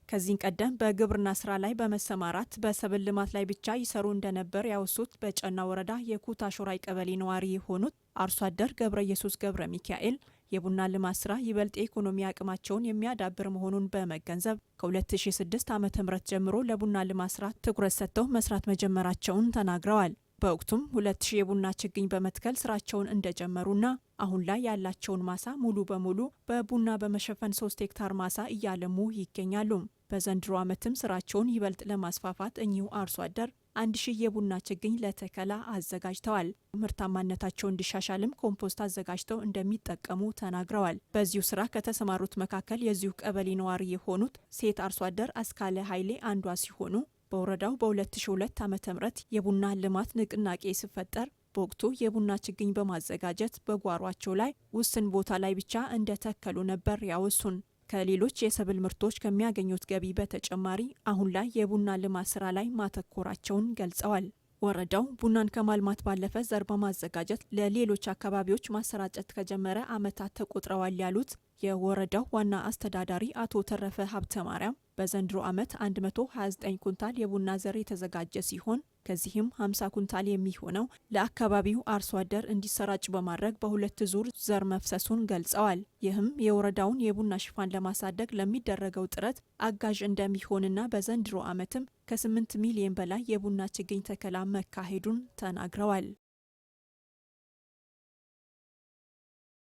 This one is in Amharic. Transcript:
ከዚህ ቀደም በግብርና ስራ ላይ በመሰማራት በሰብል ልማት ላይ ብቻ ይሰሩ እንደነበር ያወሱት በጨና ወረዳ የኩታ ሾራይ ቀበሌ ነዋሪ የሆኑት አርሶ አደር ገብረ ኢየሱስ ገብረ ሚካኤል የቡና ልማት ስራ ይበልጥ የኢኮኖሚ አቅማቸውን የሚያዳብር መሆኑን በመገንዘብ ከ2006 ዓ.ም ጀምሮ ለቡና ልማት ስራ ትኩረት ሰጥተው መስራት መጀመራቸውን ተናግረዋል። በወቅቱም 2000 የቡና ችግኝ በመትከል ስራቸውን እንደጀመሩና አሁን ላይ ያላቸውን ማሳ ሙሉ በሙሉ በቡና በመሸፈን 3 ሄክታር ማሳ እያለሙ ይገኛሉ። በዘንድሮ ዓመትም ስራቸውን ይበልጥ ለማስፋፋት እኚሁ አርሶ አደር 1000 የቡና ችግኝ ለተከላ አዘጋጅተዋል። ምርታማነታቸው እንዲሻሻልም ኮምፖስት አዘጋጅተው እንደሚጠቀሙ ተናግረዋል። በዚሁ ስራ ከተሰማሩት መካከል የዚሁ ቀበሌ ነዋሪ የሆኑት ሴት አርሶ አደር አስካለ ኃይሌ አንዷ ሲሆኑ በወረዳው በ2002 ዓ.ም የቡና ልማት ንቅናቄ ሲፈጠር በወቅቱ የቡና ችግኝ በማዘጋጀት በጓሯቸው ላይ ውስን ቦታ ላይ ብቻ እንደተከሉ ነበር ያወሱን። ከሌሎች የሰብል ምርቶች ከሚያገኙት ገቢ በተጨማሪ አሁን ላይ የቡና ልማት ስራ ላይ ማተኮራቸውን ገልጸዋል። ወረዳው ቡናን ከማልማት ባለፈ ዘር በማዘጋጀት ለሌሎች አካባቢዎች ማሰራጨት ከጀመረ ዓመታት ተቆጥረዋል ያሉት የወረዳው ዋና አስተዳዳሪ አቶ ተረፈ ሀብተ ማርያም በዘንድሮ ዓመት 129 ኩንታል የቡና ዘር የተዘጋጀ ሲሆን ከዚህም 50 ኩንታል የሚሆነው ለአካባቢው አርሶ አደር እንዲሰራጭ በማድረግ በሁለት ዙር ዘር መፍሰሱን ገልጸዋል። ይህም የወረዳውን የቡና ሽፋን ለማሳደግ ለሚደረገው ጥረት አጋዥ እንደሚሆንና በዘንድሮ ዓመትም ከ8 ሚሊዮን በላይ የቡና ችግኝ ተከላ መካሄዱን ተናግረዋል።